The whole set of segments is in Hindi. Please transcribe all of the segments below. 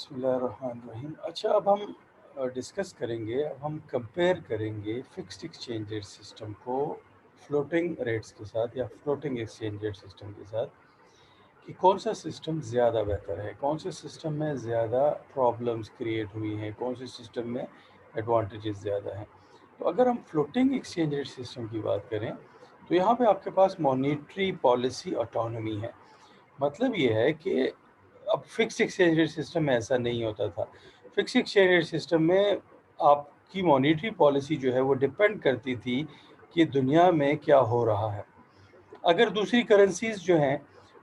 बिस्मिल्लाहिर्रहमानिर्रहीम। अच्छा, अब हम डिस्कस करेंगे, अब हम कंपेयर करेंगे फ़िक्स्ड एक्सचेंज रेट सिस्टम को फ्लोटिंग रेट्स के साथ या फ्लोटिंग एक्सचेंज रेट सिस्टम के साथ कि कौन-सा सिस्टम ज़्यादा बेहतर है, कौन से सिस्टम में ज़्यादा प्रॉब्लम्स क्रिएट हुई हैं, कौन से सिस्टम में एडवांटेजेस ज़्यादा हैं। तो अगर हम फ्लोटिंग एक्सचेंज रेट सिस्टम की बात करें, तो यहाँ पे आपके पास मॉनेटरी पॉलिसी ऑटोनॉमी है। मतलब ये है कि अब फिक्स्ड एक्सचेंज रेट सिस्टम में ऐसा नहीं होता था। फिक्स्ड एक्सचेंज रेट सिस्टम में आपकी मॉनेटरी पॉलिसी जो है वो डिपेंड करती थी कि दुनिया में क्या हो रहा है। अगर दूसरी करेंसीज़ जो हैं,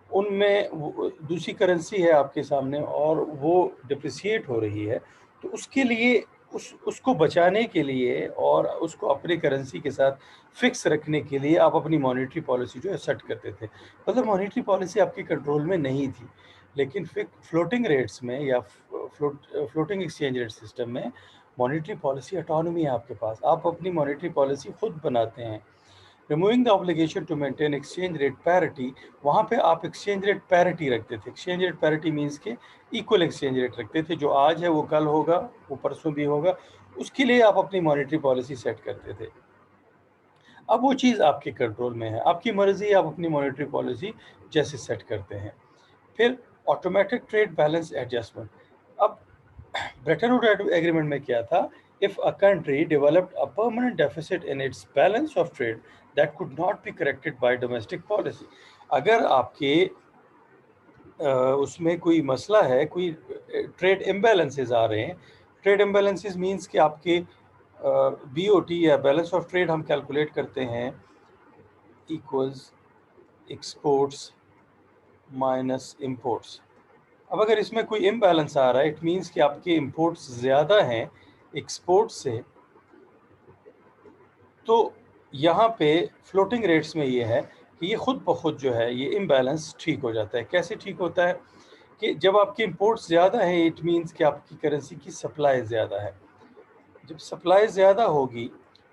उनमें वो दूसरी करेंसी है आपके सामने और वो डिप्रिशिएट हो रही है, तो उसके लिए उसको बचाने के लिए और उसको अपनी करेंसी के साथ फ़िक्स रखने के लिए आप अपनी मॉनेटरी पॉलिसी जो है सेट करते थे। मतलब मॉनेटरी पॉलिसी आपके कंट्रोल में नहीं थी। लेकिन फ्लोटिंग रेट्स में या फ्लोटिंग एक्सचेंज रेट सिस्टम में मॉनेटरी पॉलिसी ऑटोनॉमी है आपके पास। आप अपनी मॉनेटरी पॉलिसी खुद बनाते हैं। Removing the obligation to maintain exchange rate parity, वहाँ पे आप एक्सचेंज रेट पैरिटी रखते थे। एक्सचेंज रेट पैरिटी मीन्स के इक्वल एक्सचेंज रेट रखते थे, जो आज है वो कल होगा, वो परसों भी होगा। उसके लिए आप अपनी मॉनेटरी पॉलिसी सेट करते थे। अब वो चीज़ आपके कंट्रोल में है, आपकी मर्ज़ी, आप अपनी मॉनेटरी पॉलिसी जैसे सेट करते हैं। फिर ऑटोमेटिक ट्रेड बैलेंस एडजस्टमेंट। अब ब्रेटन वुड एग्रीमेंट में क्या था? If a country developed a permanent deficit in its balance of trade that could not be corrected bye domestic policy. अगर आपके उसमें कोई मसला है, कोई ट्रेड इम्बैलेंसेस आ रहे हैं। ट्रेड इम्बैलेंसेस मीन्स कि आपके बीओटी या बैलेंस ऑफ ट्रेड हम कैलकुलेट करते हैं इक्वल्स एक्सपोर्ट्स माइनस इंपोर्ट्स। अब अगर इसमें कोई इम्बैलेंस आ रहा है, इट मीन्स कि आपके इंपोर्ट्स ज़्यादा हैं एक्सपोर्ट से, तो यहाँ पे फ्लोटिंग रेट्स में ये है कि ये खुद ब खुद जो है ये इम्बैलेंस ठीक हो जाता है। कैसे ठीक होता है? कि जब आपके इंपोर्ट्स ज़्यादा हैं, इट मीन्स कि आपकी करेंसी की सप्लाई ज़्यादा है। जब सप्लाई ज़्यादा होगी,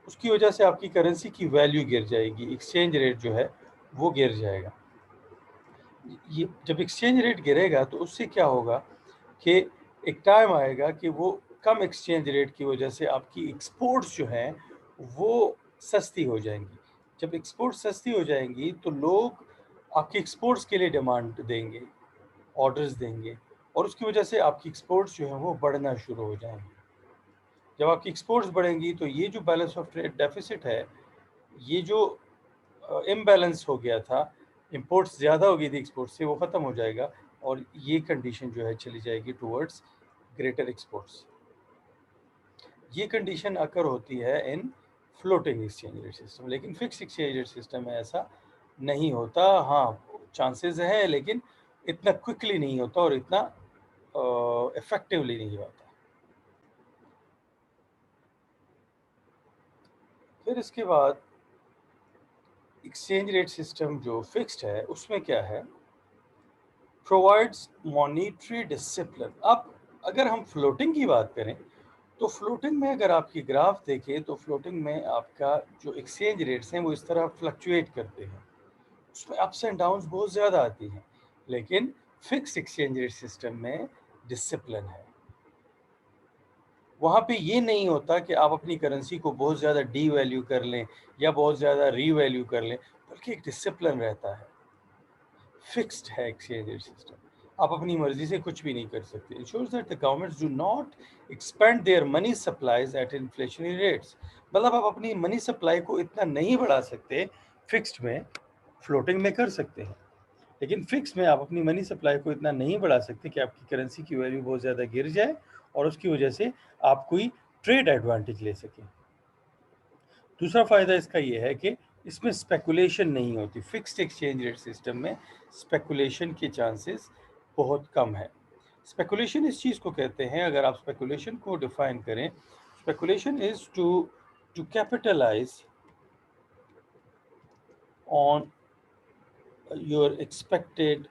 उसकी वजह से आपकी करेंसी की वैल्यू गिर जाएगी, एक्सचेंज रेट जो है वो गिर जाएगा। ये जब एक्सचेंज रेट गिरेगा तो उससे क्या होगा कि एक टाइम आएगा कि वो कम एक्सचेंज रेट की वजह से आपकी एक्सपोर्ट्स जो हैं वो सस्ती हो जाएंगी। जब एक्सपोर्ट सस्ती हो जाएंगी तो लोग आपकी एक्सपोर्ट्स के लिए डिमांड देंगे, ऑर्डर्स देंगे, और उसकी वजह से आपकी एक्सपोर्ट्स जो हैं वो बढ़ना शुरू हो जाएंगी। जब आपकी एक्सपोर्ट्स बढ़ेंगी तो ये जो बैलेंस ऑफ ट्रेड डेफिसिट है, ये जो इम्बैलेंस हो गया था, इंपोर्ट्स ज़्यादा हो गई थी एक्सपोर्ट से, वो ख़त्म हो जाएगा और ये कंडीशन जो है चली जाएगी टुवर्ड्स ग्रेटर एक्सपोर्ट्स। ये कंडीशन अकर होती है इन फ्लोटिंग एक्सचेंज रेट सिस्टम, लेकिन फिक्स एक्सचेंज रेट सिस्टम में ऐसा नहीं होता। हाँ, चांसेस हैं, लेकिन इतना क्विकली नहीं होता और इतना इफेक्टिवली नहीं होता। फिर इसके बाद एक्सचेंज रेट सिस्टम जो फिक्स्ड है उसमें क्या है? Provides monetary discipline. अब अगर हम फ्लोटिंग की बात करें, तो फ्लोटिंग में अगर आपकी ग्राफ देखें तो फ्लोटिंग में आपका जो एक्सचेंज रेट्स हैं वो इस तरह फ्लक्चुएट करते हैं, उसमें अप्स एंड डाउन्स बहुत ज़्यादा आती हैं। लेकिन फिक्स एक्सचेंज रेट सिस्टम में डिसिप्लिन है। वहाँ पे ये नहीं होता कि आप अपनी करेंसी को बहुत ज़्यादा डी वैल्यू कर लें या बहुत ज़्यादा री वैल्यू कर लें, बल्कि एक डिसिप्लिन रहता है। फिक्स्ड है एक्सचेंज रेट सिस्टम, आप अपनी मर्जी से कुछ भी नहीं कर सकते। Ensures that the governments do not expend their money supplies at inflationary rates. मतलब आप अपनी मनी सप्लाई को इतना नहीं बढ़ा सकते। फिक्स्ड में, फ्लोटिंग में कर सकते हैं, लेकिन फिक्स में आप अपनी मनी सप्लाई को इतना नहीं बढ़ा सकते कि आपकी करेंसी की वैल्यू बहुत ज़्यादा गिर जाए और उसकी वजह से आप कोई ट्रेड एडवांटेज ले सकें। दूसरा फ़ायदा इसका ये है कि इसमें स्पेकुलेशन नहीं होती। फिक्स्ड एक्सचेंज रेट सिस्टम में स्पेकुलेशन के चांसेस बहुत कम है। स्पेकुलेशन इस चीज़ को कहते हैं, अगर आप स्पेकुलेशन को डिफाइन करें, speculation is to capitalize on your expected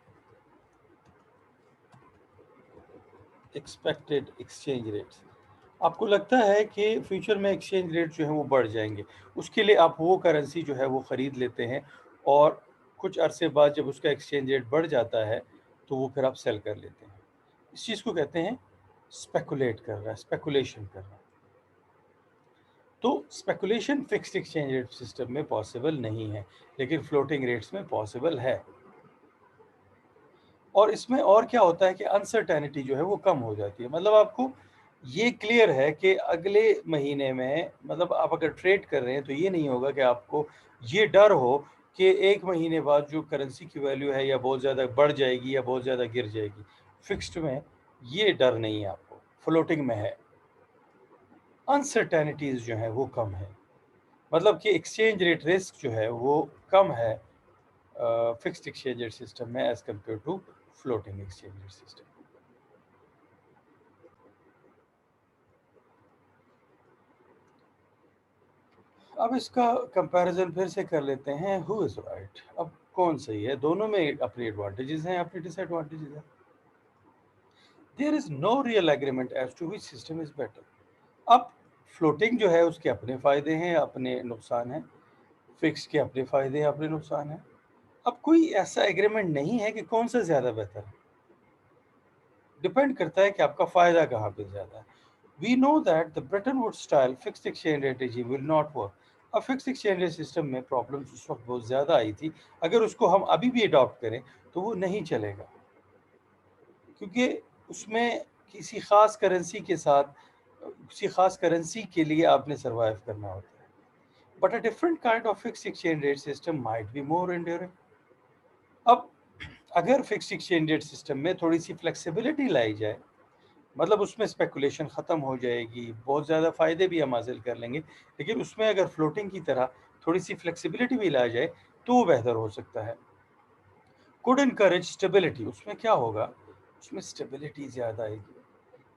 exchange rates. आपको लगता है कि फ्यूचर में एक्सचेंज रेट जो है वो बढ़ जाएंगे, उसके लिए आप वो करेंसी जो है वो ख़रीद लेते हैं, और कुछ अरसे बाद जब उसका एक्सचेंज रेट बढ़ जाता है तो वो फिर आप सेल कर लेते हैं। इस चीज़ को कहते हैं स्पेकुलेट कर रहा है, स्पेकुलेशन कर रहा है। तो speculation fixed exchange rate system में पॉसिबल नहीं है, लेकिन फ्लोटिंग रेट्स में पॉसिबल है। और इसमें और क्या होता है कि अनसर्टेनिटी जो है वो कम हो जाती है। मतलब आपको ये क्लियर है कि अगले महीने में, मतलब आप अगर ट्रेड कर रहे हैं तो ये नहीं होगा कि आपको ये डर हो कि 1 महीने बाद जो करेंसी की वैल्यू है या बहुत ज़्यादा बढ़ जाएगी या बहुत ज़्यादा गिर जाएगी। फिक्स्ड में ये डर नहीं है आपको, फ्लोटिंग में है। अनसर्टेनिटीज़ जो है वो कम है, मतलब कि एक्सचेंज रेट रिस्क जो है वो कम है फिक्स्ड एक्सचेंज रेट सिस्टम में as compare to floating exchange rate system. अब इसका कंपैरिजन फिर से कर लेते हैं, हु इज राइट। अब कौन सही है? दोनों में अपनी एडवांटेजेस हैं, अपनी डिसएडवांटेजेस हैं। There is no real agreement as to which system is better. अब फ्लोटिंग जो है उसके अपने फायदे हैं, अपने नुकसान हैं। फिक्स के अपने फायदे हैं, अपने नुकसान हैं। अब कोई ऐसा एग्रीमेंट नहीं है कि कौन सा ज्यादा बेहतर है। डिपेंड करता है कि आपका फायदा कहाँ पे ज्यादा है। We know that the Bretton Woods style fixed exchange rate regime will not work. अब फिक्स एक्सचेंज रेट सिस्टम में प्रॉब्लम्स उस वक्त बहुत ज़्यादा आई थी। अगर उसको हम अभी भी अडॉप्ट करें तो वो नहीं चलेगा, क्योंकि उसमें किसी खास करेंसी के साथ, किसी खास करेंसी के लिए आपने सर्वाइव करना होता है। But a different kind of fix exchange rate system might be more enduring. अब अगर फिक्स एक्सचेंज रेट सिस्टम में थोड़ी सी फ्लेक्सिबिलिटी लाई जाए, मतलब उसमें स्पेकुलेशन ख़त्म हो जाएगी, बहुत ज़्यादा फ़ायदे भी हम हासिल कर लेंगे, लेकिन उसमें अगर फ्लोटिंग की तरह थोड़ी सी फ्लेक्सिबिलिटी भी ला जाए तो वो बेहतर हो सकता है। Could encourage stability. उसमें क्या होगा, उसमें स्टेबिलिटी ज़्यादा आएगी।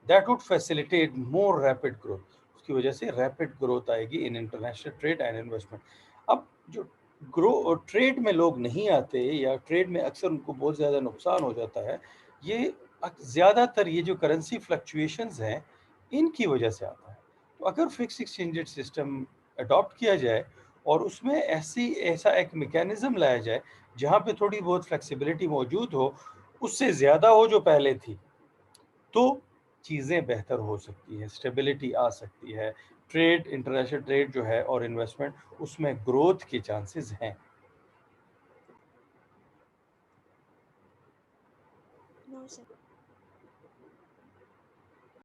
That would facilitate more rapid growth. उसकी वजह से रैपिड ग्रोथ आएगी in international trade and investment. अब जो ग्रो ट्रेड में लोग नहीं आते या ट्रेड में अक्सर उनको बहुत ज़्यादा नुकसान हो जाता है, ये ज़्यादातर ये जो करेंसी फ्लक्चुएशंस हैं इनकी वजह से आता है। तो अगर fix exchange rate system adopt किया जाए और उसमें ऐसा एक मैकेनिज्म लाया जाए जहाँ पे थोड़ी बहुत फ्लेक्सिबिलिटी मौजूद हो, उससे ज़्यादा हो जो पहले थी, तो चीज़ें बेहतर हो सकती हैं, स्टेबिलिटी आ सकती है। ट्रेड, इंटरनेशनल ट्रेड जो है और इन्वेस्टमेंट, उसमें ग्रोथ के चांसेस हैं।